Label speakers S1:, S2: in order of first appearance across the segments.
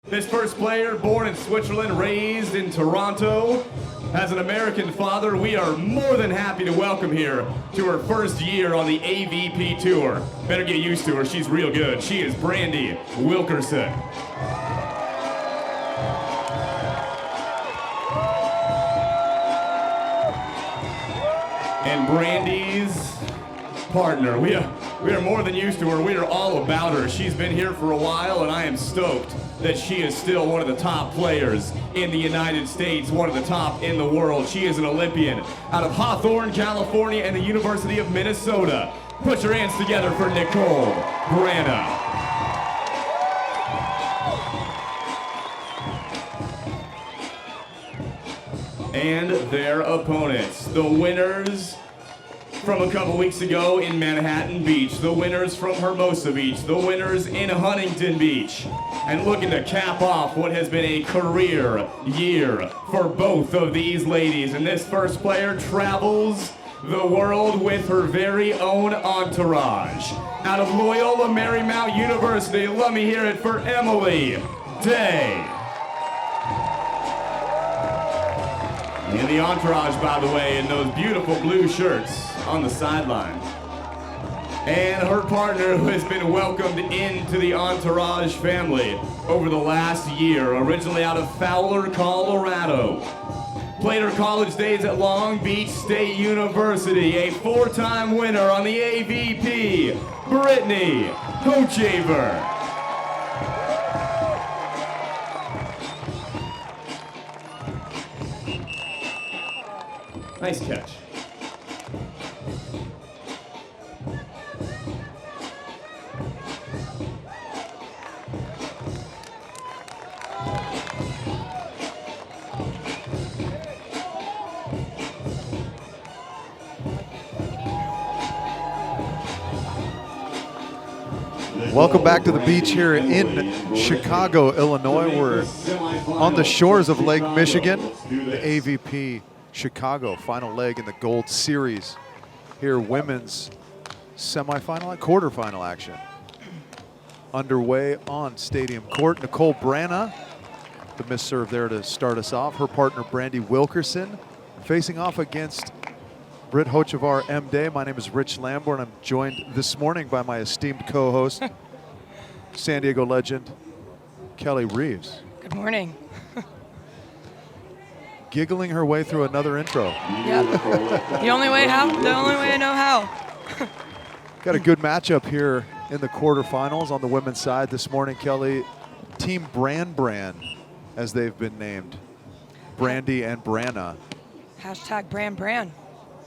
S1: This first player, born in Switzerland, raised in Toronto, has an American father. We are more than happy to welcome here to her first year on the AVP Tour. Better get used to her, she's real good. She is Brandie Wilkerson. And Brandie's partner. We are more than used to her. We are all about her. She's been here for a while, and I am stoked that she is still one of the top players in the United States, one of the top in the world. She is an Olympian out of Hawthorne, California, and the University of Minnesota. Put your hands together for Nicole Branagh. And their opponents, the winners from a couple weeks ago in Manhattan Beach, the winners from Hermosa Beach, the winners in Huntington Beach, and looking to cap off what has been a career year for both of these ladies. And this first player travels the world with her very own entourage. Out of Loyola Marymount University, let me hear it for Emily Day. And the entourage, by the way, in those beautiful blue shirts on the sideline. And her partner, who has been welcomed into the entourage family over the last year, originally out of Fowler, Colorado. Played her college days at Long Beach State University, a four-time winner on the AVP, Brittany Hochevar. Nice catch.
S2: Welcome back to the beach here in Chicago, Illinois. We're on the shores of Lake Michigan, the AVP Chicago final leg in the Gold Series. Here, women's semifinal, quarterfinal action underway on Stadium Court. Nicole Branagh, the missed serve there to start us off. Her partner, Brandie Wilkerson, facing off against Britt Hochevar M. Day. My name is Rich Lamborn. I'm joined this morning by my esteemed co-host, San Diego legend, Kelly Reeves.
S3: Good morning.
S2: Giggling her way through another intro.
S3: Yep. The only way I know how.
S2: Got a good matchup here in the quarterfinals on the women's side this morning, Kelly. Team Brand, as they've been named. Brandie and Branagh.
S3: Hashtag Brand.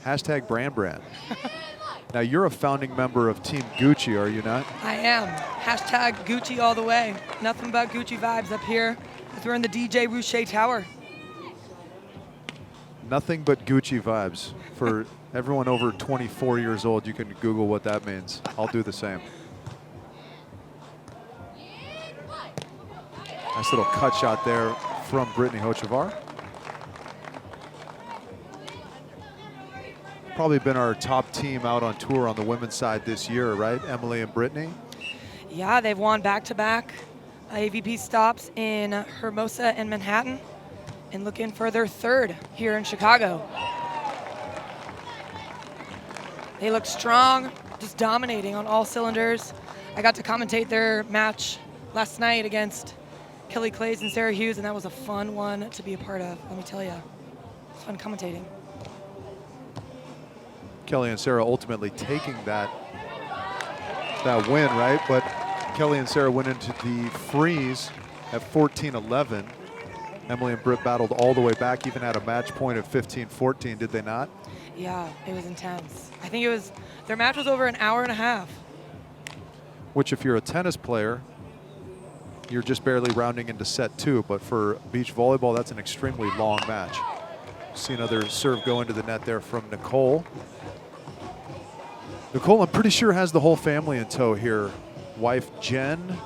S2: Hashtag Brand. Now, you're a founding member of Team Gucci, are you not?
S3: I am. Hashtag Gucci all the way. Nothing but Gucci vibes up here as we're in the DJ Rouche Tower.
S2: Nothing but Gucci vibes. For everyone over 24 years old, you can Google what that means. I'll do the same. Nice little cut shot there from Brittany Hochevar. Probably been our top team out on tour on the women's side this year, right? Emily and Brittany?
S3: Yeah, they've won back-to-back AVP stops in Hermosa and Manhattan, and looking for their third here in Chicago. They look strong, just dominating on all cylinders. I got to commentate their match last night against Kelly Clays and Sarah Hughes, and that was a fun one to be a part of, let me tell you. It's fun commentating.
S2: Kelly and Sarah ultimately taking that win, right? But Kelly and Sarah went into the freeze at 14-11. Emily and Britt battled all the way back, even had a match point of 15-14, did they not?
S3: Yeah, it was intense. I think their match was over an hour and a half.
S2: Which, if you're a tennis player, you're just barely rounding into set two, but for beach volleyball, that's an extremely long match. See another serve go into the net there from Nicole. Nicole, I'm pretty sure, has the whole family in tow here. Wife Jen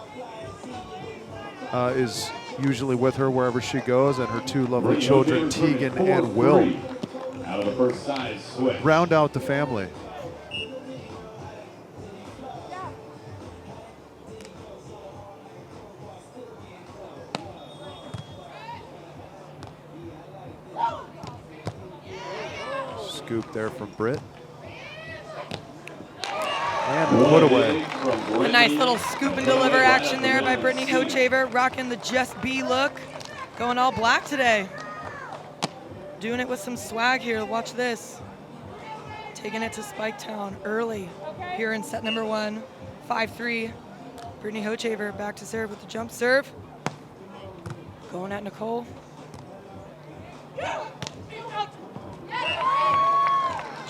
S2: is usually with her wherever she goes, and her two lovely children, Tegan and Will.
S1: Out of the first size switch.
S2: Round out the family. scoop there from Britt. And the put away.
S3: A nice little scoop and deliver action there by Brittany Hochevar, rocking the Just Be look. Going all black today. Doing it with some swag here. Watch this. Taking it to Spiketown early here in set number 1. 5-3. Brittany Hochevar back to serve with the jump serve. Going at Nicole.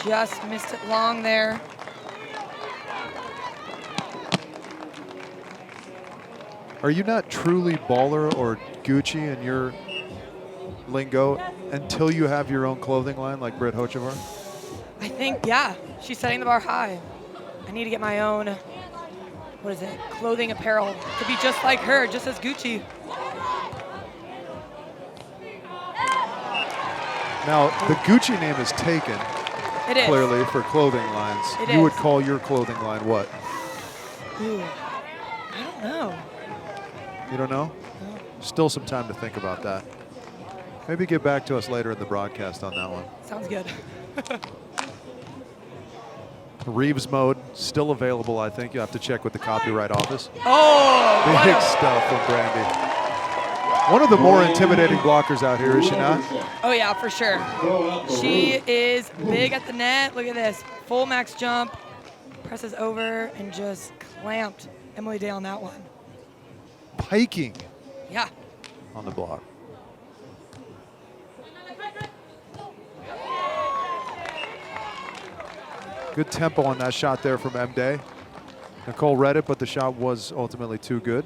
S3: Just missed it long there.
S2: Are you not truly baller or Gucci in your lingo until you have your own clothing line like Britt Hochevar?
S3: I think, yeah, she's setting the bar high. I need to get my own, what is it, clothing apparel to be just like her, just as Gucci.
S2: Now, the Gucci name is taken,
S3: It is.
S2: clearly, for clothing lines.
S3: It
S2: You would
S3: is.
S2: call your clothing line what?
S3: Ooh, I don't know.
S2: You don't know?
S3: No.
S2: Still some time to think about that. Maybe get back to us later in the broadcast on that one.
S3: Sounds good.
S2: Reeves mode, still available, I think. You have to check with the copyright office.
S3: Oh, what
S2: Big
S3: a,
S2: stuff from Brandie. One of the more intimidating blockers out here, is she not?
S3: oh yeah, for sure. She is big at the net. Look at this, full max jump, presses over and just clamped Emily Day on that one.
S2: Piking
S3: Yeah.
S2: on the block. Good tempo on that shot there from M. Day. Nicole read it, but the shot was ultimately too good.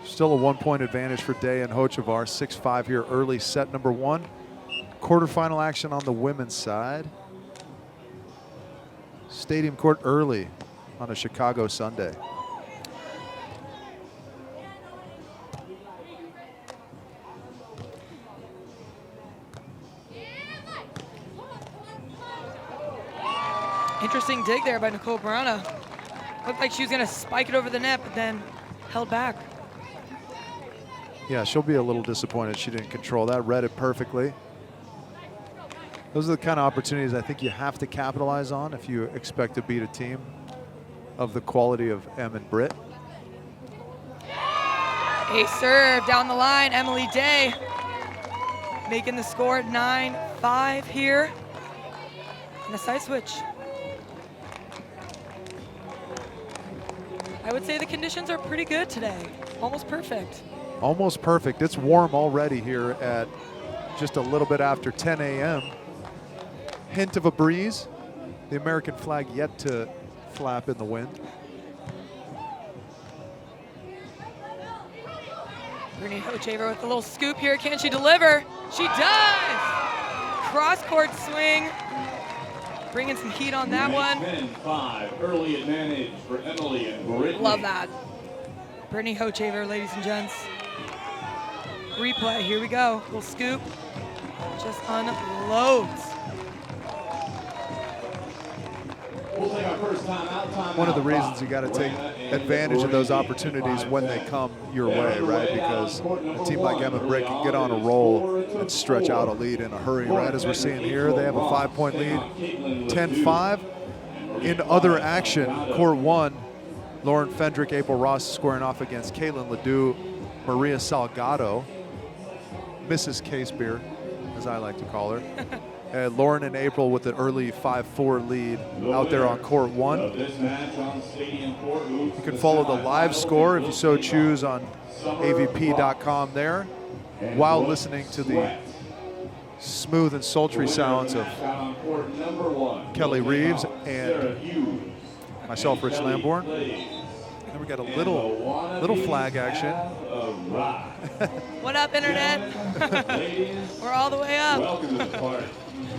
S2: Still a 1-point advantage for Day and Hochevar. 6-5 here early, set number 1. Quarterfinal action on the women's side. Stadium court early on a Chicago Sunday.
S3: Interesting dig there by Nicole Branagh. Looked like she was gonna spike it over the net, but then held back.
S2: Yeah, she'll be a little disappointed she didn't control that. Read it perfectly. Those are the kind of opportunities I think you have to capitalize on if you expect to beat a team of the quality of Em and Britt.
S3: A serve down the line, Emily Day making the score 9-5 here. And a side switch. I would say the conditions are pretty good today. Almost perfect.
S2: Almost perfect. It's warm already here at just a little bit after 10 a.m. Hint of a breeze. The American flag yet to flap in the wind.
S3: Brittany Hochevar with a little scoop here. Can she deliver? She does! Cross-court swing. Bringing some heat on that one.
S1: 10-5, early advantage for Emily and Brittany.
S3: Love that. Brittany Hochevar, ladies and gents. Replay, here we go. Little scoop. Just unloads.
S1: We'll take our first time
S2: One of the
S1: out.
S2: reasons you got to take advantage of those opportunities when they come your way, right? Because a team like Em and Britt can get on a roll and stretch out a lead in a hurry, right? As we're seeing here, they have a 5-point lead, 10-5. In other action, court 1, Lauren Fendrick, April Ross squaring off against Caitlin Ledoux, Maria Salgado, Mrs. Casebeer, as I like to call her. Lauren and April with an early 5-4 lead out there on court 1. You can follow the live score if you so choose on avp.com there, while listening to the smooth and sultry sounds of Kelly Reeves and myself, Rich Lamborn. Then we got a little flag action.
S3: What up, Internet? We're all the way up.
S1: Welcome to the party.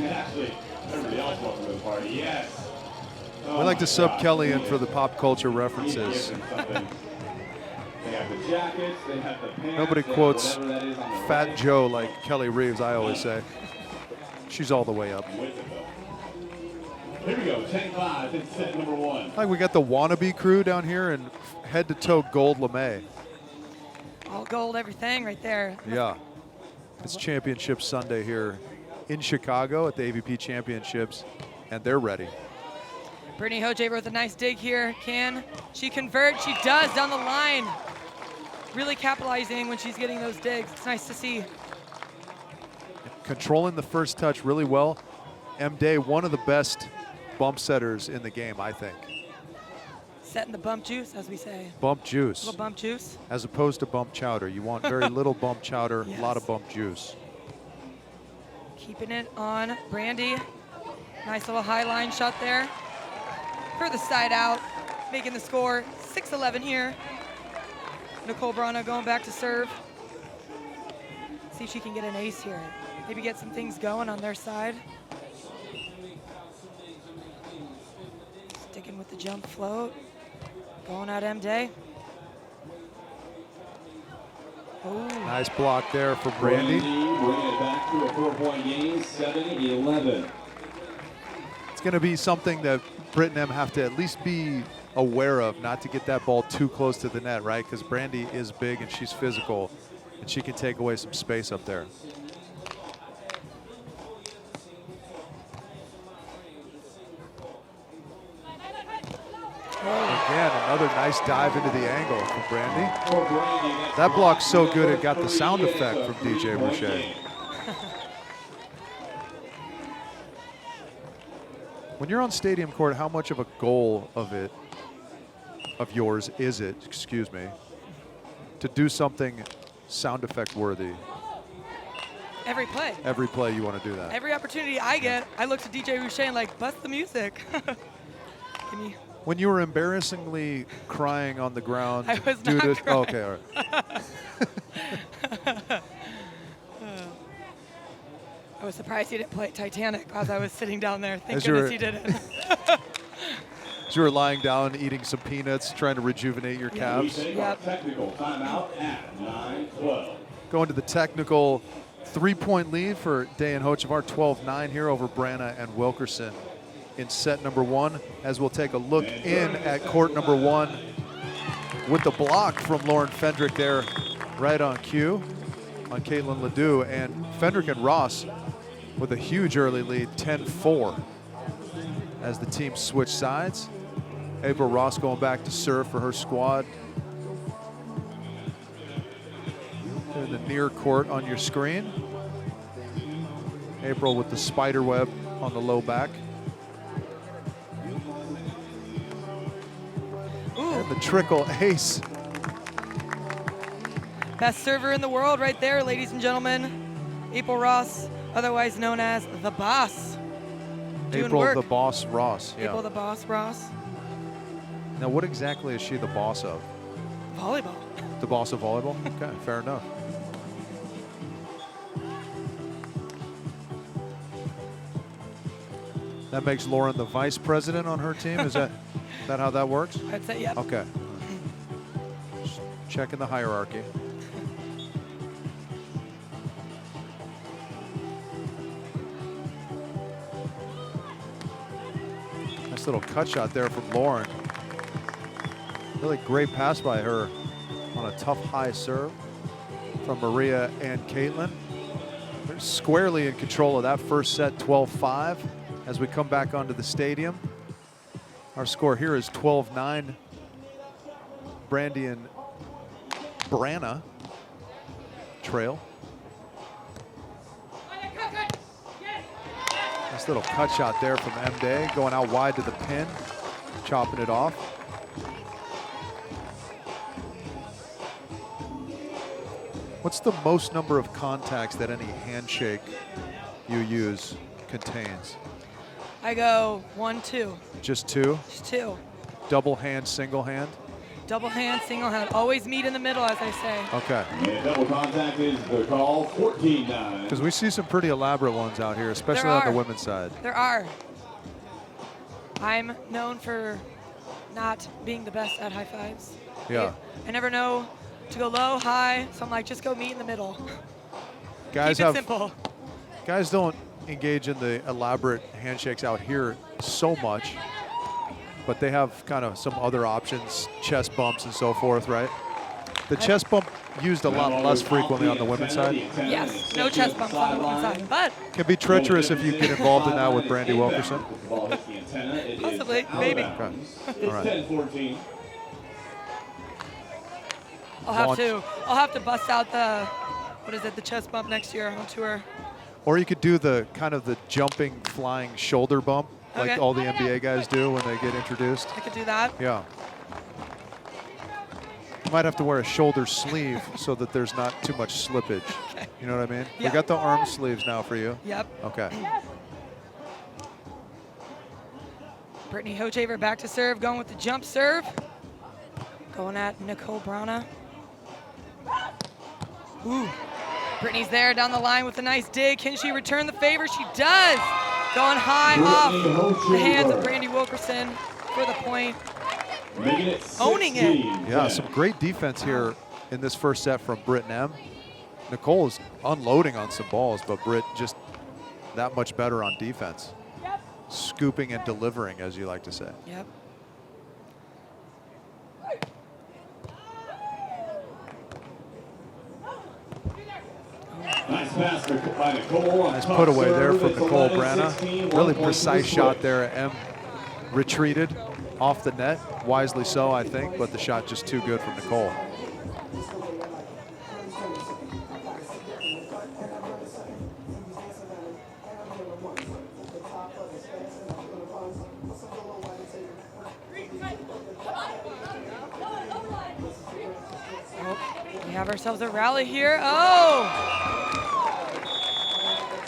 S1: Actually, everybody else welcome to the party. Yes.
S2: We like to sub Kelly in for the pop culture references.
S1: They have the jackets, they have the pants,
S2: Nobody
S1: they have
S2: quotes
S1: whatever that is on the
S2: Fat
S1: right.
S2: Joe like Kelly Reeves, I always say. She's all the way up.
S1: With it, though. Here we go, 10-5 in set number 1.
S2: Like we got the wannabe crew down here and head-to-toe gold lame.
S3: All gold, everything right there.
S2: Yeah. It's Championship Sunday here in Chicago at the AVP Championships, and they're ready.
S3: Brittany Hochevar with a nice dig here. Can she convert? She does down the line. Really capitalizing when she's getting those digs. It's nice to see.
S2: Controlling the first touch really well. M. Day, one of the best bump setters in the game, I think.
S3: Setting the bump juice, as we say.
S2: Bump juice.
S3: Little bump juice.
S2: As opposed to bump chowder. You want very little bump chowder,
S3: Yes.
S2: a lot of bump juice.
S3: Keeping it on Brandie. Nice little high line shot there. For the side out, making the score 6-11 here. Nicole Branagh going back to serve. See if she can get an ace here. Maybe get some things going on their side. Sticking with the jump float. Going out M. Day. Oh.
S2: Nice block there for Brandie.
S4: Bringing it back to a 4-point game, 7-11.
S2: It's going to be something that Britt and M have to at least be aware of, not to get that ball too close to the net, right? Because Brandie is big and she's physical, and she can take away some space up there. Again, another nice dive into the angle from Brandie. That block's so good it got the sound effect from DJ Boucher. When you're on stadium court, how much of a goal of yours is it, excuse me, to do something sound effect worthy?
S3: Every play.
S2: Every play you want to do that.
S3: Every opportunity I get, I look to DJ Boucher and like, bust the music. Give me.
S2: When you were embarrassingly crying on the ground
S3: I was
S2: due
S3: not
S2: to
S3: crying.
S2: okay, all right.
S3: I was surprised he didn't play Titanic as I was sitting down there. Thank
S2: As you
S3: goodness
S2: were-
S3: he didn't.
S2: As you were lying down eating some peanuts, trying to rejuvenate your
S4: We
S2: calves.
S4: take our technical timeout at 9-12.
S2: Going to the technical 3-point lead for Day and Hochevar, 12-9 here over Branagh and Wilkerson in set number 1, as we'll take a look in at court number 1 with the block from Lauren Fendrick there right on cue on Caitlin Ledoux, and Fendrick and Ross with a huge early lead, 10-4, as the teams switch sides. April Ross going back to serve for her squad. In the near court on your screen. April with the spider web on the low back. And the trickle ace.
S3: Best server in the world right there, ladies and gentlemen. April Ross, otherwise known as the Boss. Doing
S2: April
S3: work.
S2: the Boss Ross. Yeah.
S3: April the Boss Ross.
S2: Now, what exactly is she the boss of?
S3: Volleyball.
S2: The boss of volleyball? Okay, fair enough. That makes Lauren the vice president on her team. Is that how that works?
S3: I'd say, yeah.
S2: Okay. Just checking the hierarchy. Nice little cut shot there from Lauren. Really great pass by her on a tough high serve from Maria and Caitlin. They're squarely in control of that first set, 12-5. As we come back onto the stadium, our score here is 12-9. Brandie and Branagh trail. Nice little cut shot there from M. Day, going out wide to the pin, chopping it off. What's the most number of contacts that any handshake you use contains?
S3: I go 1, 2.
S2: Just 2?
S3: Just 2.
S2: Double hand, single hand?
S3: Double hand, single hand. Always meet in the middle, as I say.
S2: Okay.
S4: And double contact is the call, 14-9.
S2: Because we see some pretty elaborate ones out here, especially
S3: There
S2: on the
S3: are.
S2: women's side.
S3: There are. I'm known for not being the best at high fives.
S2: Yeah.
S3: I never know to go low, high, so I'm like, just go meet in the middle.
S2: Guys
S3: Keep it
S2: have
S3: simple.
S2: guys don't engage in the elaborate handshakes out here so much, but they have kind of some other options, chest bumps and so forth, right? The chest bump used a lot less frequently on the women's side.
S3: Yes, no chest bumps on the women's side, but
S2: Can be treacherous if you get involved in that with Brandie Wilkerson.
S3: possibly, maybe.
S2: Okay. All right.
S4: 10-14.
S3: I'll have to bust out the, what is it, the chest bump next year on tour.
S2: Or you could do the kind of the jumping, flying shoulder bump like
S3: Okay.
S2: all the NBA guys do when they get introduced.
S3: I could do that.
S2: Yeah. You might have to wear a shoulder sleeve so that there's not too much slippage.
S3: Okay.
S2: You know what I mean?
S3: Yeah.
S2: We got the arm sleeves now for you.
S3: Yep.
S2: Okay.
S3: Brittany Hochevar back to serve, going with the jump serve. Going at Nicole Branagh. Ooh. Brittany's there down the line with a nice dig. Can she return the favor? She does. Going high off the hands of Brandie Wilkerson for the point.
S4: Making it
S3: Owning it.
S4: 16.
S2: Yeah, some great defense here in this first set from Britt and M. Nicole is unloading on some balls, but Britt just that much better on defense. Scooping and delivering, as you like to say.
S3: Yep.
S4: Nice pass by Nicole.
S2: Nice put away there from Nicole Branagh. Really precise shot there. M retreated off the net, wisely so, I think, but the shot just too good from Nicole.
S3: We have ourselves a rally here. Oh!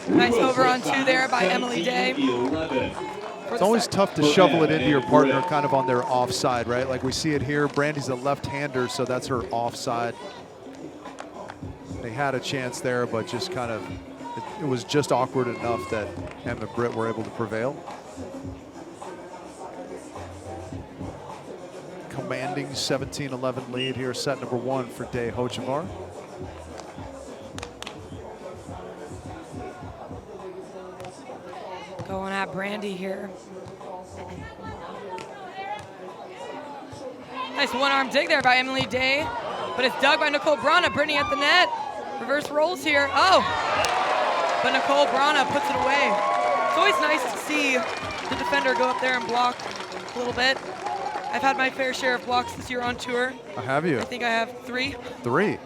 S3: Nice over on two there by Emily Day.
S2: It's always tough to shovel it into your partner kind of on their offside, right? Like we see it here. Brandie's a left-hander, so that's her offside. They had a chance there, but just kind of, it was just awkward enough that Em and Britt were able to prevail. Commanding 17-11 lead here, set number one for Day Hochevar.
S3: Going at Brandie here. Nice one-arm dig there by Emily Day, but it's dug by Nicole Branagh. Brittany at the net. Reverse rolls here. Oh! But Nicole Branagh puts it away. It's always nice to see the defender go up there and block a little bit. I've had my fair share of blocks this year on tour.
S2: Have you?
S3: I think I have three.
S2: Three.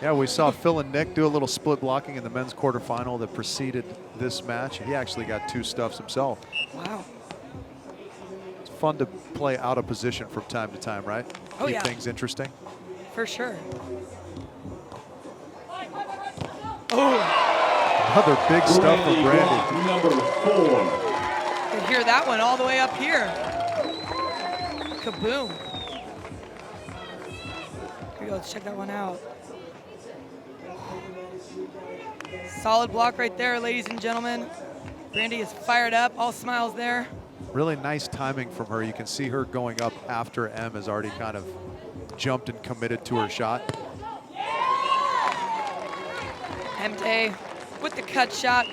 S2: Yeah, we saw Phil and Nick do a little split blocking in the men's quarterfinal that preceded this match. He actually got two stuffs himself.
S3: Wow.
S2: It's fun to play out of position from time to time, right?
S3: Oh,
S2: Keep
S3: yeah.
S2: things interesting.
S3: For sure. Oh!
S2: Another big stuff from Brandie.
S4: Number 4.
S3: You can hear that one all the way up here. Kaboom. Here we go, let's check that one out. Solid block right there, ladies and gentlemen. Brandie is fired up, all smiles there.
S2: Really nice timing from her. You can see her going up after M has already kind of jumped and committed to her shot.
S3: M-Day with the cut shot.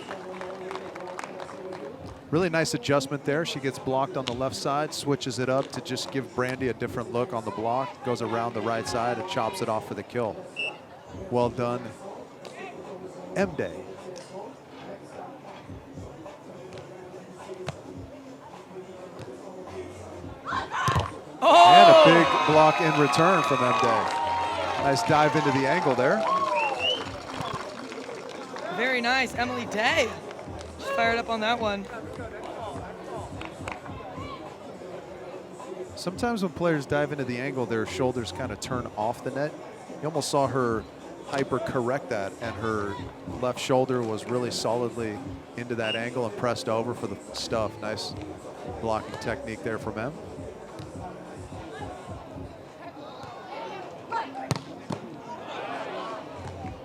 S2: Really nice adjustment there. She gets blocked on the left side, switches it up to just give Brandie a different look on the block, goes around the right side and chops it off for the kill. Well done, M-Day.
S3: Oh!
S2: And a big block in return from M-Day. Nice dive into the angle there.
S3: Very nice, Emily Day. She's fired up on that one.
S2: Sometimes when players dive into the angle, their shoulders kind of turn off the net. You almost saw her hyper correct that, and her left shoulder was really solidly into that angle and pressed over for the stuff. Nice blocking technique there from M.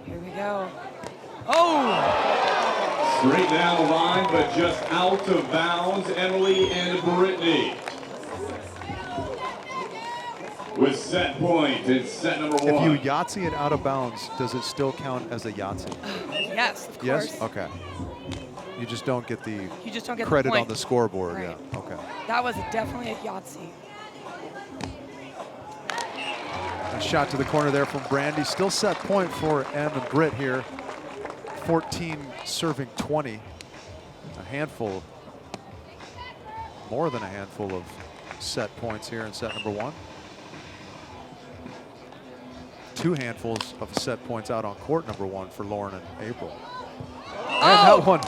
S3: Here we go. Oh!
S4: Straight down the line, but just out of bounds. Emily and Brittany. With set point, it's set number 1.
S2: If you Yahtzee it out of bounds, does it still count as a Yahtzee?
S3: Yes, of course.
S2: Yes? Okay. You just don't get the
S3: You just don't get
S2: credit
S3: the point.
S2: on the scoreboard.
S3: Right.
S2: Yeah, okay.
S3: That was definitely a Yahtzee.
S2: A shot to the corner there from Brandie. Still set point for Em and Britt here. 14 serving 20. A handful, more than a handful of set points here in set number 1. 2 handfuls of set points out on court number 1 for Lauren and April. And that one,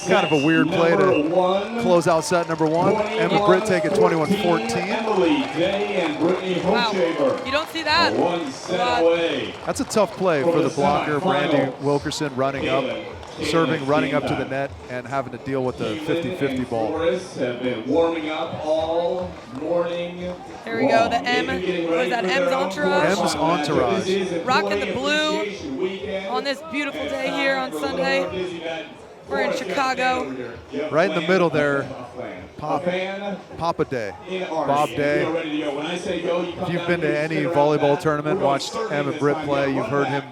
S2: kind of a weird play to close out set number 1. Em and Britt take it 21-14.
S4: Emily Day and Brittany Hochevar.
S3: You don't see that.
S4: One set away.
S2: That's a tough play for the blocker, Brandie Wilkerson, running up, serving, running up to the net, and having to deal with the 50-50 ball.
S4: Flores have been warming up all morning.
S3: There we go, the M, what is that, M's Entourage?
S2: M's Entourage.
S3: Rocking the blue on this beautiful day here on Sunday. We're in Chicago.
S2: Right in the middle there, Papa Day, Bob Day. If you've been to any volleyball tournament, watched Em and Britt play, you've heard him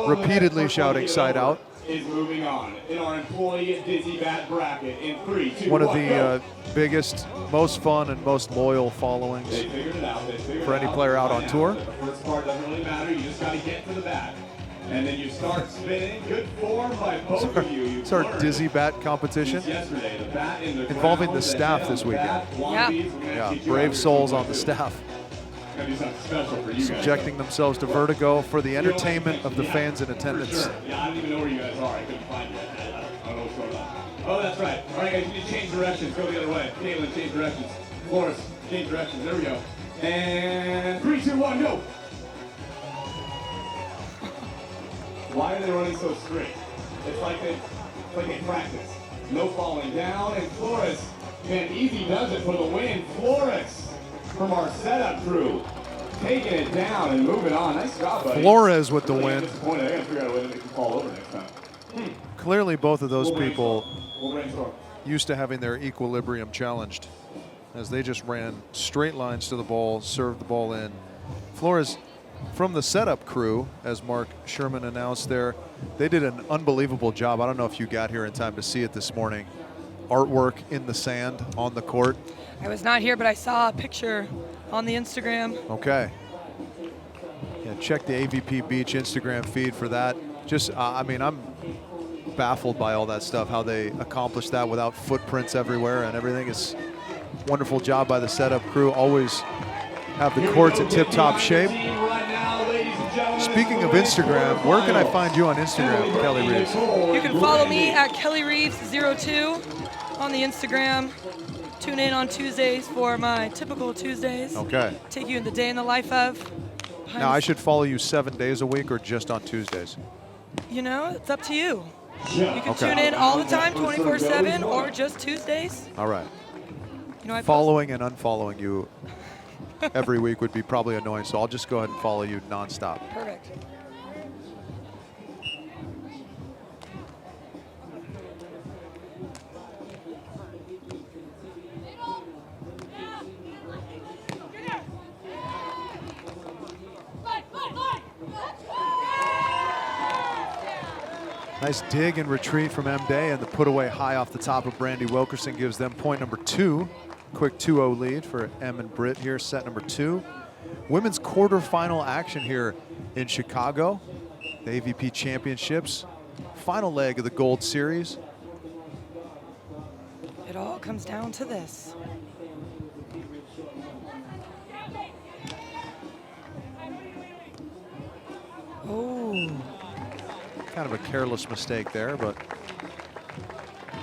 S2: repeatedly shouting side out.
S4: Is moving on in our employee dizzy bat bracket in 3, 2,
S2: One of the biggest, most fun, and most loyal followings for any player out on tour.
S4: The first part doesn't really matter. You just got to get to the bat. And then you start spinning. Good form by both of you.
S2: It's our dizzy bat competition involving the staff this weekend. Yeah, brave souls on the staff. Subjecting themselves to vertigo for the entertainment of the fans in attendance.
S4: Yeah, I don't even know where you guys are. I couldn't find you. I don't know what's going on. Oh, that's right. All right, guys, you need to change directions. Go the other way. Caitlin, change directions. Flores, change directions. There we go. And 3, 2, 1, go. Why are they running so straight? It's like they practice. No falling down, and Flores, man, easy does it for the win. Flores from our setup crew, taking it down and moving on. Nice job, buddy.
S2: Flores with the win.
S4: I gotta figure out a way to make them fall over next time.
S2: Clearly, both of those people used to having their equilibrium challenged, as they just ran straight lines to the ball, served the ball in. Flores, from the setup crew, as Mark Sherman announced there, they did an unbelievable job. I don't know if you got here in time to see it this morning. Artwork in the sand on the court.
S3: I was not here, but I saw a picture on the Instagram.
S2: Okay. Yeah, check the AVP Beach Instagram feed for that. Just, I mean, I'm baffled by all that stuff, how they accomplished that without footprints everywhere and everything. It's a wonderful job by the setup crew. Always have the courts in tip-top shape. Speaking of Instagram, where can I find you on Instagram, Kelly Reeves?
S3: You can follow me at Kelly Reeves02 on the Instagram. Tune in on Tuesdays for my typical Tuesdays.
S2: Okay.
S3: Take you in the day in the life of.
S2: Now, I should follow you 7 days a week or just on Tuesdays?
S3: You know, it's up to you. You can tune in all the time, 24/7, or just Tuesdays.
S2: All right.
S3: You know,
S2: Following and unfollowing you every week would be probably annoying, so I'll just go ahead and follow you nonstop.
S3: Perfect.
S2: Nice dig and retreat from M. Day, and the put away high off the top of Brandie Wilkerson gives them point number 2. Quick 2-0 lead for Em and Britt here, set number 2. Women's quarterfinal action here in Chicago. The AVP Championships, final leg of the Gold Series.
S3: It all comes down to this. Oh.
S2: Kind of a careless mistake there, but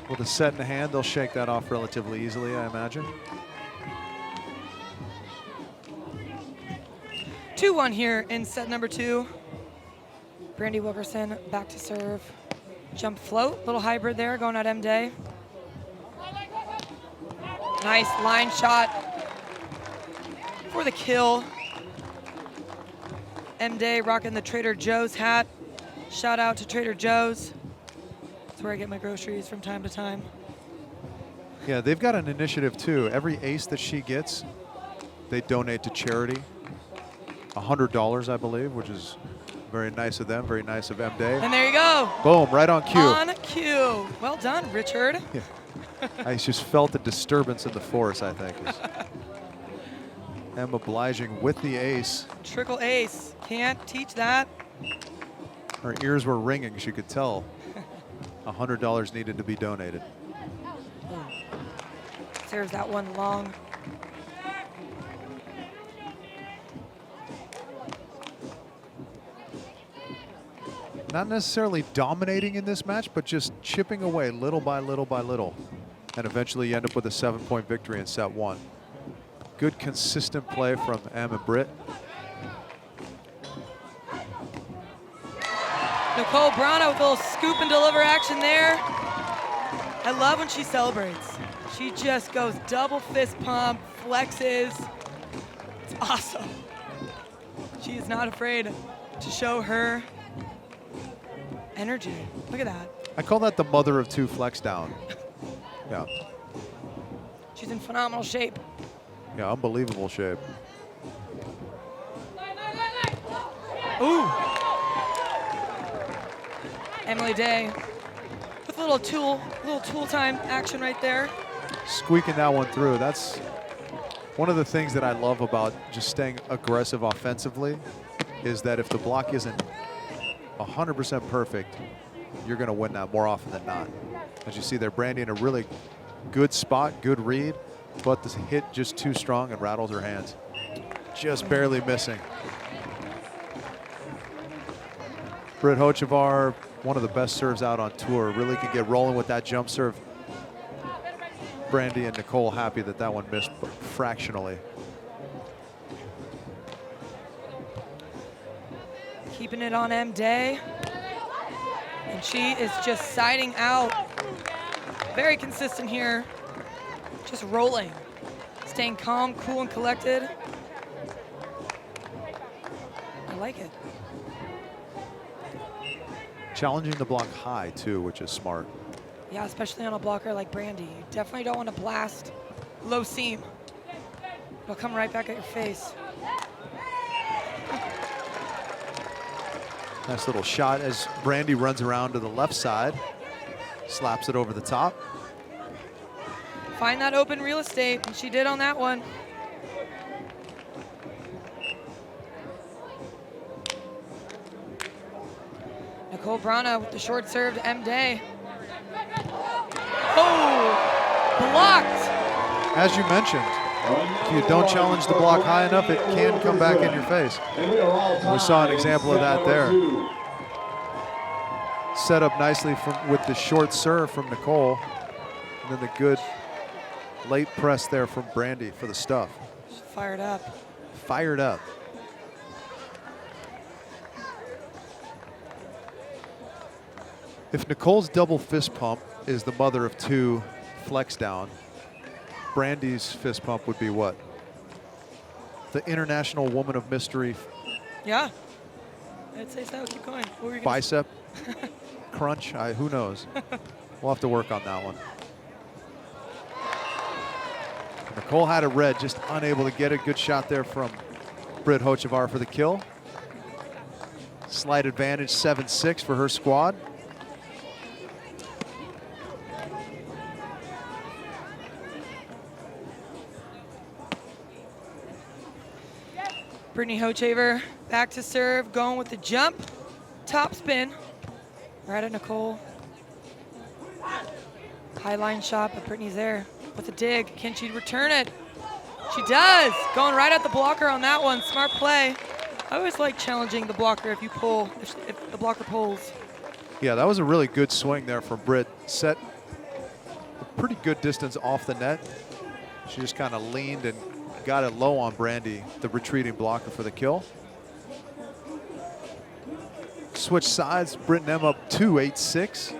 S2: with a set in the hand, they'll shake that off relatively easily, I imagine.
S3: 2-1 here in set number 2. Brandie Wilkerson back to serve. Jump float, little hybrid there going at M. Day. Nice line shot for the kill. M. Day rocking the Trader Joe's hat. Shout out to Trader Joe's. That's where I get my groceries from time to time.
S2: Yeah, they've got an initiative too. Every ace that she gets, they donate to charity. $100, I believe, which is very nice of them, very nice of M. Day.
S3: And there you go.
S2: Boom, right on cue.
S3: On cue. Well done, Richard.
S2: Yeah. I just felt the disturbance in the force, I think. Em obliging with the ace.
S3: Triple ace. Can't teach that.
S2: Her ears were ringing, she could tell. $100 needed to be donated.
S3: Serves that one long.
S2: Not necessarily dominating in this match, but just chipping away little by little by little. And eventually you end up with a 7-point victory in set 1. Good consistent play from Em and Britt.
S3: Nicole Branagh with a little scoop and deliver action there. I love when she celebrates. She just goes double fist pump, flexes. It's awesome. She is not afraid to show her energy. Look at that.
S2: I call that the mother of 2 flex down. Yeah.
S3: She's in phenomenal shape.
S2: Yeah, unbelievable shape.
S3: Ooh. Emily Day with a little tool time action right there.
S2: Squeaking that one through. That's one of the things that I love about just staying aggressive offensively, is that if the block isn't 100% perfect, you're going to win that more often than not. As you see there, Brandie in a really good spot, good read, but this hit just too strong and rattled her hands. Just barely missing. Britt Hochevar, one of the best serves out on tour, really could get rolling with that jump serve. Brandie and Nicole happy that that one missed fractionally.
S3: Keeping it on M Day. And she is just siding out. Very consistent here. Just rolling. Staying calm, cool, and collected. I like it.
S2: Challenging the block high too, which is smart.
S3: Yeah, especially on a blocker like Brandie. You definitely don't want to blast low seam. It'll come right back at your face.
S2: Nice little shot as Brandie runs around to the left side, slaps it over the top.
S3: Find that open real estate, and she did on that one. Nicole Branagh with the short serve to M Day. Oh, blocked.
S2: As you mentioned, if you don't challenge the block high enough, it can come back in your face. We saw an example of that there. Set up nicely with the short serve from Nicole, and then the good late press there from Brandie for the stuff.
S3: She's fired up.
S2: Fired up. If Nicole's double fist pump is the mother of 2 flex down, Brandie's fist pump would be what? The international woman of mystery.
S3: Yeah, I'd say so. Keep going. What were you gonna
S2: Bicep crunch. Who knows? We'll have to work on that one. Nicole had it red, just unable to get a good shot there from Britt Hochevar for the kill. Slight advantage, 7-6 for her squad.
S3: Brittany Hochevar back to serve, going with the jump, top spin, right at Nicole. High line shot, but Brittany's there with a dig. Can she return it? She does, going right at the blocker on that one. Smart play. I always like challenging the blocker if you pull, if the blocker pulls.
S2: Yeah, that was a really good swing there from Britt. Set a pretty good distance off the net. She just kind of leaned and got it low on Brandie, the retreating blocker, for the kill. Switch sides, Britt and Em up 2, 8-6.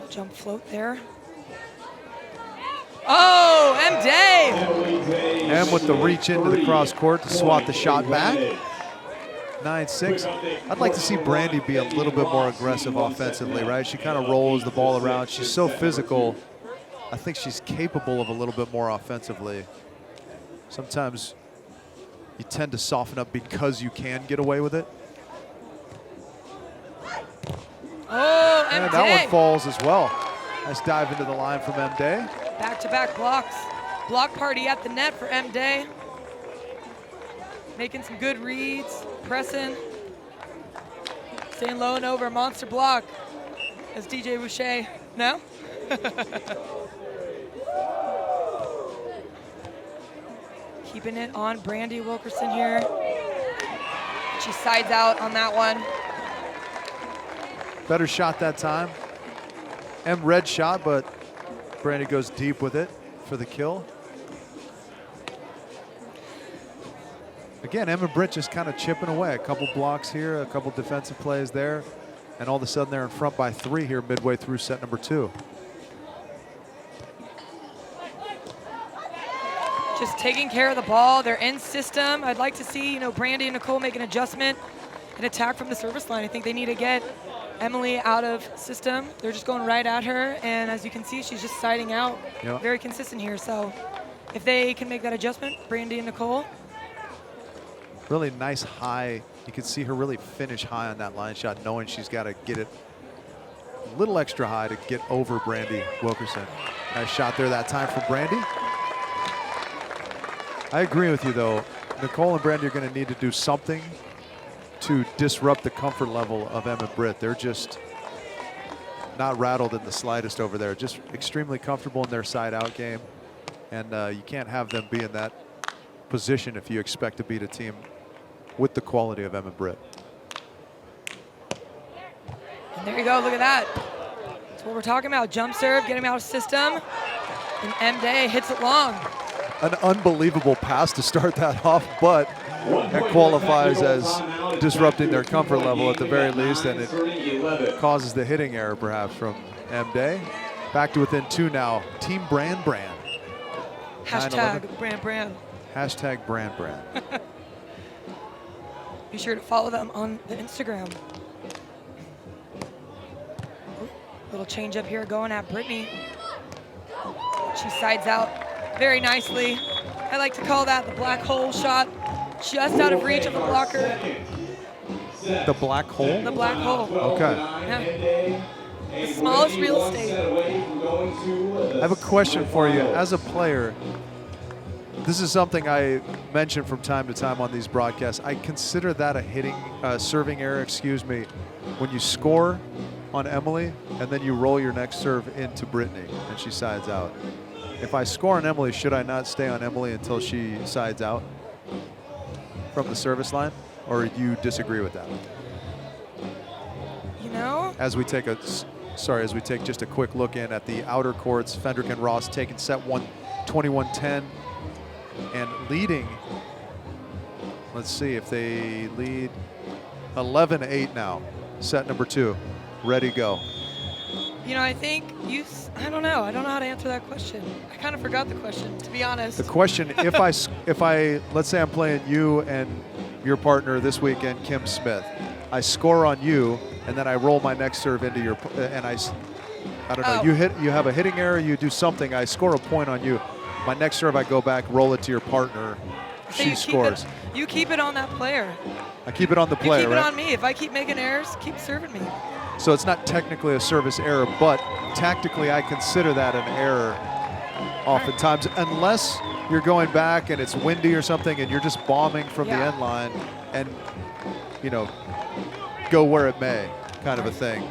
S3: Jump float there. Oh, M Day!
S2: Em with the reach into the cross court to swat the shot back. 9-6. I'd like to see Brandie be a little bit more aggressive offensively, right? She kind of rolls the ball around. She's so physical. I think she's capable of a little bit more offensively. Sometimes you tend to soften up because you can get away with it.
S3: Oh, M Day!
S2: And that one falls as well. Nice dive into the line from M. Day.
S3: Back-to-back blocks. Block party at the net for M. Day. Making some good reads, pressing. Staying low and over, monster block. As DJ Boucher, no? Keeping it on Brandie Wilkerson here. She sides out on that one.
S2: Better shot that time. M red shot, but Brandie goes deep with it for the kill. Again, Em and Britt just kind of chipping away. A couple blocks here, a couple defensive plays there, and all of a sudden they're in front by 3 here midway through set number 2.
S3: Just taking care of the ball. They're in system. I'd like to see, Brandie and Nicole make an adjustment and attack from the service line. I think they need to get Emily out of system. They're just going right at her, and as you can see, she's just siding out.
S2: Yep.
S3: Very consistent here. So if they can make that adjustment, Brandie and Nicole.
S2: Really nice high. You can see her really finish high on that line shot, knowing she's got to get it a little extra high to get over Brandie Wilkerson. Nice shot there that time for Brandie. I agree with you, though. Nicole and Brandie are going to need to do something to disrupt the comfort level of Em and Britt. They're just not rattled in the slightest over there. Just extremely comfortable in their side-out game. And you can't have them be in that position if you expect to beat a team with the quality of Em and Britt.
S3: And there you go, look at that. That's what we're talking about. Jump serve, get him out of system. And M. Day hits it long.
S2: An unbelievable pass to start that off, but that qualifies as disrupting their comfort level at the very least, and it causes the hitting error perhaps from M. Day. Back to within 2 now. Team Brand.
S3: Hashtag Brand.
S2: Hashtag Brand.
S3: Be sure to follow them on the Instagram. Ooh, little change up here going at Brittany. She sides out very nicely. I like to call that the black hole shot. Just out of reach of the blocker.
S2: The black hole?
S3: The black hole.
S2: Okay.
S3: Yeah. The smallest real estate.
S2: I have a question for you. As a player, this is something I mention from time to time on these broadcasts. I consider that a serving error, when you score on Emily and then you roll your next serve into Brittany and she sides out. If I score on Emily, should I not stay on Emily until she sides out from the service line? Or do you disagree with that? As we take just a quick look in at the outer courts, Fendrick and Ross taking set 1, 21-10. And leading, let's see if they lead 11-8 now. Set number 2, ready, go.
S3: I think I don't know. I don't know how to answer that question. I kind of forgot the question, to be honest.
S2: The question, if I, let's say I'm playing you and your partner this weekend, Kim Smith. I score on you, and then I roll my next serve into your, and I don't know, you have a hitting error, you do something, I score a point on you. My next serve, I go back, roll it to your partner,
S3: so
S2: she scores.
S3: You keep it on that player.
S2: I keep it on the player,
S3: You keep
S2: right?
S3: it on me. If I keep making errors, keep serving me.
S2: So it's not technically a service error, but tactically I consider that an error oftentimes, unless you're going back and it's windy or something and you're just bombing from the end line and, go where it may kind of a thing.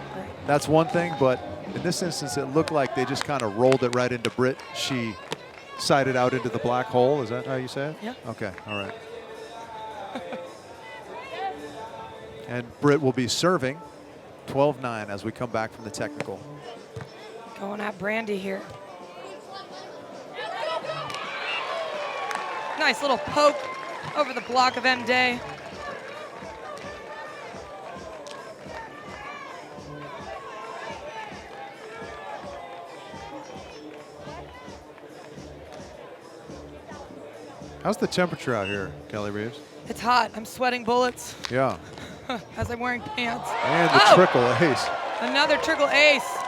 S2: That's one thing, but in this instance, it looked like they just kind of rolled it right into Britt. She sided out into the black hole. Is that how you say it?
S3: Yeah.
S2: Okay, all right. And Britt will be serving 12-9 as we come back from the technical.
S3: Going at Brandie here. Nice little poke over the block of M. Day.
S2: How's the temperature out here, Kelly Reeves?
S3: It's hot. I'm sweating bullets
S2: Yeah.
S3: as I'm wearing pants.
S2: And the triple ace.
S3: Another triple ace.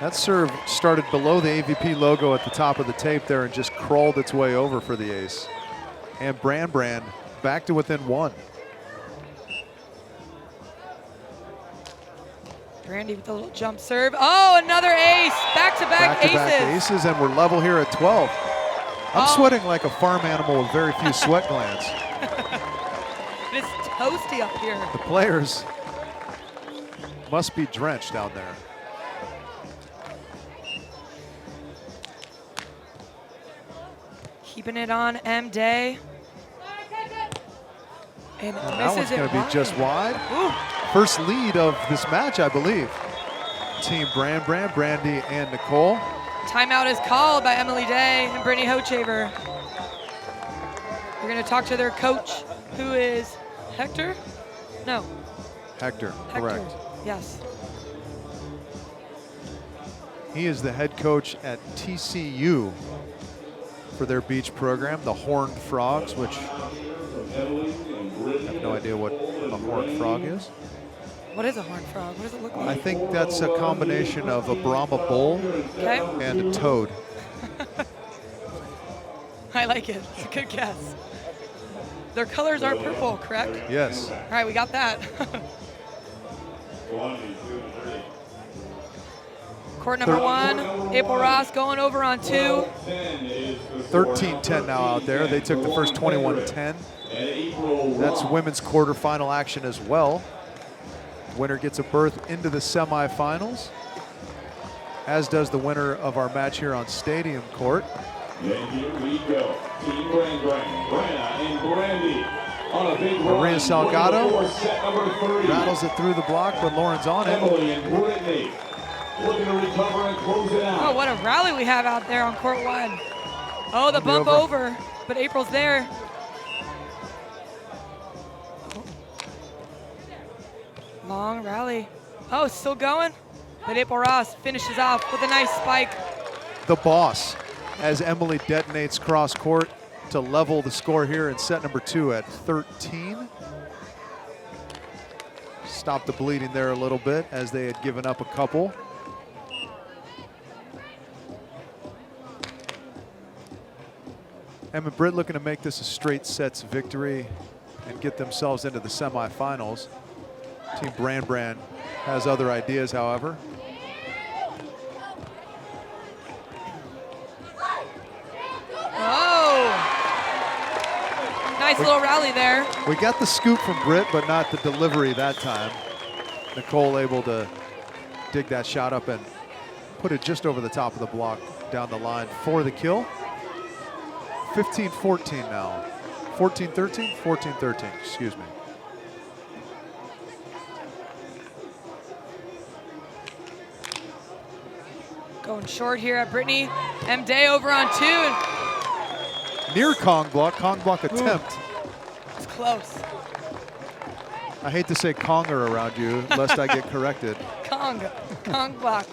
S2: That serve started below the AVP logo at the top of the tape there and just crawled its way over for the ace. And Brand back to within 1.
S3: Brandie with a little jump serve. Oh, another ace. Back-to-back aces.
S2: Back-to-back aces, and we're level here at 12. I'm sweating like a farm animal with very few sweat glands.
S3: It's toasty up here.
S2: The players must be drenched down there.
S3: Keeping it on M. Day. And
S2: That one's going to be
S3: wide.
S2: just wide.
S3: Ooh.
S2: First lead of this match, I believe. Team Brandie and Nicole.
S3: Timeout is called by Emily Day and Brittany Hochevar. We're going to talk to their coach, who is Hector? No.
S2: Hector,
S3: Hector.
S2: correct.
S3: Yes.
S2: He is the head coach at TCU for their beach program, the Horned Frogs, which I have no idea what a horned frog is.
S3: What is a horned frog? What does it look like?
S2: I think that's a combination of a Brahma bull
S3: Okay.
S2: and a toad.
S3: I like it. It's a good guess. Their colors are purple, correct?
S2: Yes.
S3: All right, we got that. Court number 1, April Ross going over on 2.
S2: 13-10 now out there. They took the first 21-10. That's women's quarterfinal action as well. Winner gets a berth into the semifinals, as does the winner of our match here on Stadium Court.
S4: And here we go. Team Branagh and Brandie on a big
S2: Maria
S4: run.
S2: Salgado
S4: Set number 3.
S2: rattles it through the block, but Lauren's on it.
S4: Emily and Brittany looking to recover and close it out.
S3: Oh, what a rally we have out there on court 1. Oh, the bump over, but April's there. Long rally. Oh, still going, but April Ross finishes off with a nice spike.
S2: The boss, as Emily detonates cross court to level the score here in set number 2 at 13. Stop the bleeding there a little bit as they had given up a couple. Em and Britt looking to make this a straight sets victory and get themselves into the semifinals. Team Brand has other ideas, however.
S3: Oh! Nice little rally there.
S2: We got the scoop from Britt, but not the delivery that time. Nicole able to dig that shot up and put it just over the top of the block down the line for the kill. 15-14 now. 14-13? 14-13, excuse me.
S3: Going short here at Brittany. M. Day over on 2.
S2: Near Kong block attempt.
S3: It's close.
S2: I hate to say Conger around you, lest I get corrected.
S3: Kong block.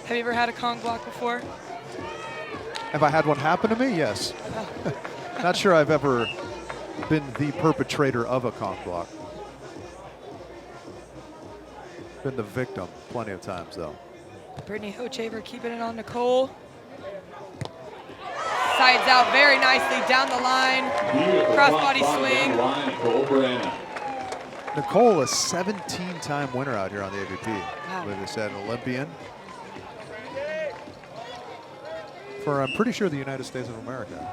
S3: Have you ever had a Kong block before?
S2: Have I had one happen to me? Yes. Not sure I've ever been the perpetrator of a Kong block. Been the victim plenty of times, though.
S3: Brittany Hochevar keeping it on Nicole. Sides out very nicely down the line. Crossbody swing.
S4: Nicole Branagh.
S2: Nicole, a 17-time winner out here on the AVP.
S3: Wow.
S2: I believe they said an Olympian. For, I'm pretty sure, the United States of America.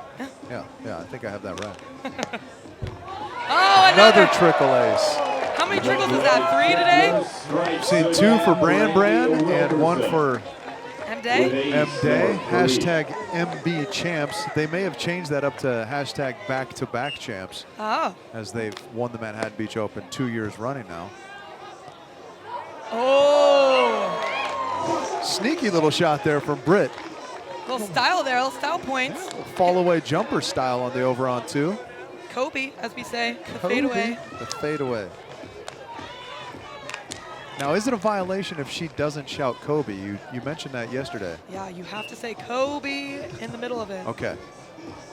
S2: Yeah, I think I have that right.
S3: Oh,
S2: Another triple ace.
S3: How many trickles is that? 3 today?
S2: I've seen 2 for Brand and 1 for
S3: M. Day?
S2: M. Day. Hashtag MB champs. They may have changed that up to hashtag back-to-back champs,
S3: Oh.
S2: as they've won the Manhattan Beach Open 2 years running now.
S3: Oh.
S2: Sneaky little shot there from Britt.
S3: Little style there, little style points.
S2: Fall away jumper style on the over on 2.
S3: Kobe, as we say, the fadeaway.
S2: The fadeaway. Now, is it a violation if she doesn't shout Kobe? You mentioned that yesterday.
S3: Yeah, you have to say Kobe in the middle of it.
S2: Okay.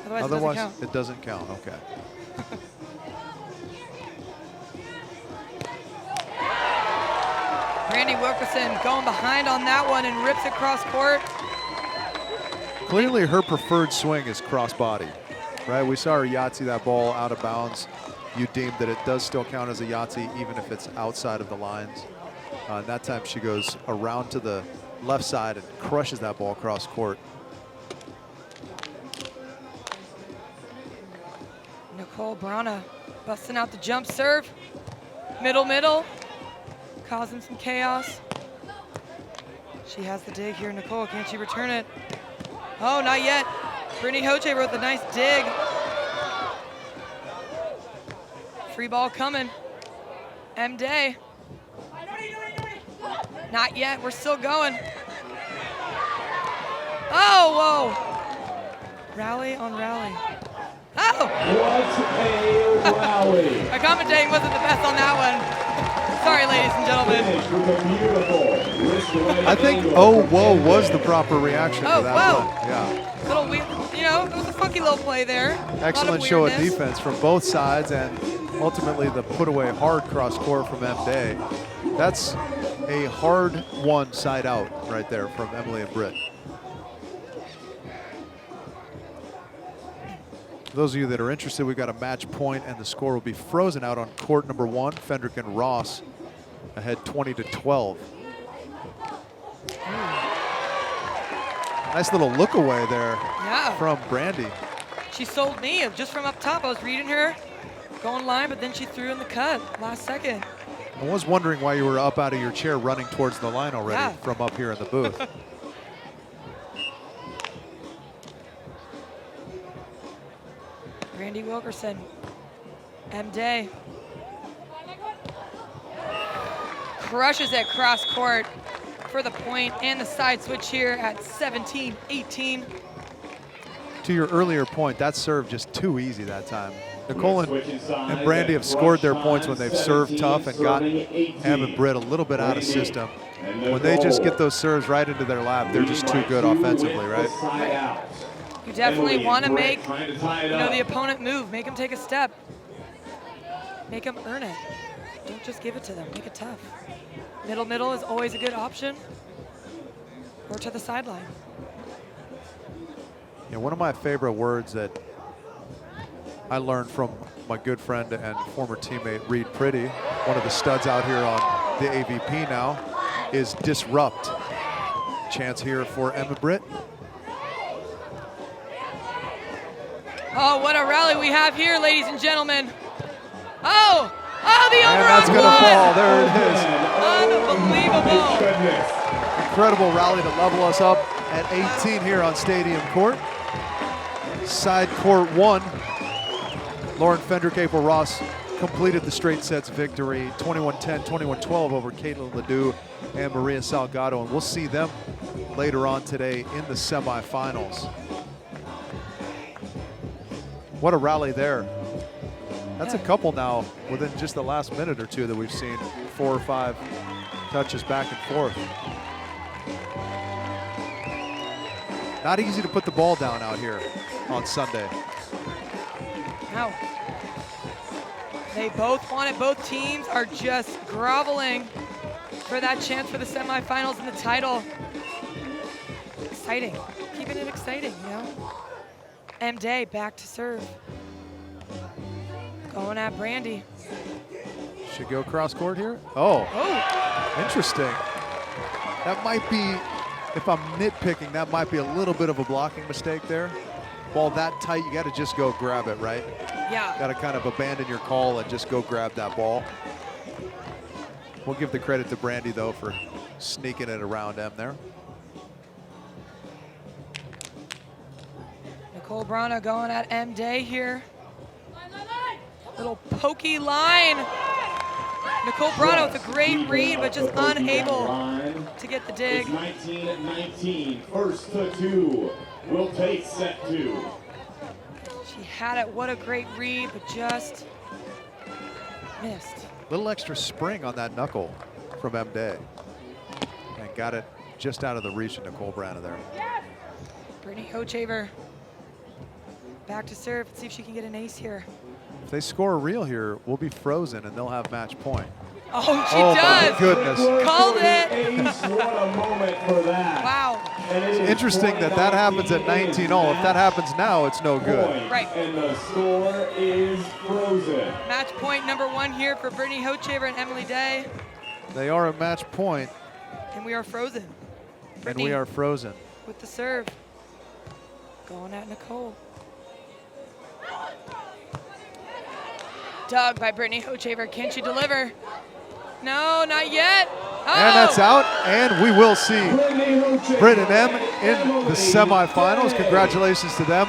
S3: Otherwise
S2: it doesn't count. Okay.
S3: Brandie Wilkerson going behind on that one and rips it cross court.
S2: Clearly her preferred swing is crossbody, right? We saw her Yahtzee that ball out of bounds you deem that it does still count as a Yahtzee even if it's outside of the lines. And that time she goes around to the left side and crushes that ball across court.
S3: Nicole Branagh busting out the jump serve. Middle, causing some chaos. She has the dig here. Nicole, can she return it? Oh, not yet. Brittany Hochevar with a nice dig. Free ball coming. M. Day. Not yet, we're still going. Oh, whoa. Rally on rally. Oh!
S4: What a rally.
S3: My commentating wasn't the best on that one. Sorry, ladies and gentlemen.
S2: I think "oh, whoa" was the proper reaction to that
S3: whoa.
S2: one. Yeah.
S3: Little weird, you know, it was a funky little play there.
S2: Excellent show of defense from both sides, and ultimately the put away hard cross court from M. Day. That's a hard one side out right there from Emily and Britt. For those of you that are interested, we've got a match point and the score will be frozen out on court number 1. Fendrick and Ross ahead 20-12. Nice little look away there from Brandie.
S3: She sold me just from up top. I was reading her, going line, but then she threw in the cut last second.
S2: I was wondering why you were up out of your chair running towards the line already from up here in the booth.
S3: Brandie Wilkerson, M. Day. Crushes it cross court for the point and the side switch here at 17-18.
S2: To your earlier point, that serve just too easy that time. Nicole and Brandie have scored their points when they've served tough and got Em and Britt a little bit out of system. When they just get those serves right into their lap, they're just too good offensively, right?
S3: You definitely want to make the opponent move, make them take a step, make them earn it. Don't just give it to them, make it tough. Middle is always a good option, or to the sideline.
S2: Yeah, one of my favorite words that I learned from my good friend and former teammate Reed Pretty, one of the studs out here on the AVP now, is disrupt. Chance here for Emma Britt.
S3: Oh, what a rally we have here, ladies and gentlemen. Oh, the over
S2: and that's
S3: on
S2: gonna
S3: one.
S2: fall, there it is.
S3: Unbelievable.
S2: Incredible rally to level us up at 18 here on Stadium Court. Side court 1. Lauren Fendrick, April Ross completed the straight sets victory, 21-10, 21-12 over Caitlin Ledoux and Maria Salgado, and we'll see them later on today in the semifinals. What a rally there. That's a couple now within just the last minute or two that we've seen 4 or 5 touches back and forth. Not easy to put the ball down out here on Sunday.
S3: No. They both want it. Both teams are just groveling for that chance for the semifinals and the title. Exciting. Keeping it exciting, you know? M. Day back to serve. Going at Brandie.
S2: Should go cross court here. Oh, interesting. That might be, if I'm nitpicking, that might be a little bit of a blocking mistake there. Ball that tight, you got to just go grab it, right?
S3: Yeah.
S2: Got to kind of abandon your call and just go grab that ball. We'll give the credit to Brandie, though, for sneaking it around M there.
S3: Nicole Branagh going at M. Day here. Little pokey line. Nicole Branagh with a great read, but just unable to get the dig.
S4: 19-19, first to 2. We'll take set 2.
S3: She had it, what a great read, but just missed.
S2: Little extra spring on that knuckle from M. Day. And got it just out of the reach of Nicole Branagh there.
S3: Brittany Hochevar back to serve. Let's see if she can get an ace here.
S2: If they score a reel here, we'll be frozen and they'll have match point.
S3: Oh, she
S2: Oh
S3: does.
S2: my goodness.
S3: Called it.
S4: Ace, what a moment for that.
S3: Wow.
S2: It's interesting that that happens at 19-all. If that happens now, it's no good.
S3: Right.
S4: And the score is frozen.
S3: Match point number 1 here for Brittany Hochevar and Emily Day.
S2: They are at match point,
S3: And we are frozen.
S2: and
S3: Brittany
S2: we are frozen.
S3: with the serve. Going at Nicole. Dug by Brittany Hochevar. Can she deliver? No, not yet. Oh!
S2: And that's out, and we will see Britt and Em in the semifinals. Congratulations to them.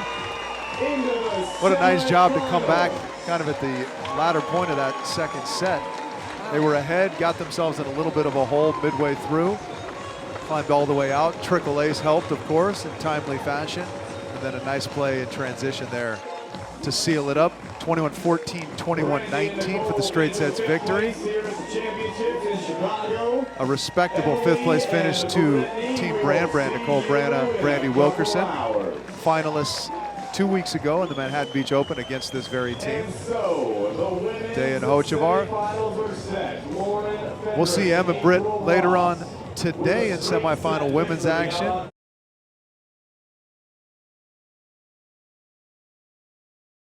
S2: What a nice job to come back kind of at the latter point of that second set. They were ahead, got themselves in a little bit of a hole midway through, climbed all the way out. Triple ace helped, of course, in timely fashion. And then a nice play in transition there to seal it up. 21-14, 21-19 for the straight sets victory. A respectable 5th place finish to Team Brand, Nicole Branagh Brandie Wilkerson. Finalists 2 weeks ago in the Manhattan Beach Open against this very team. Day and Hochevar. We'll see Em and Britt later on today in semifinal women's action.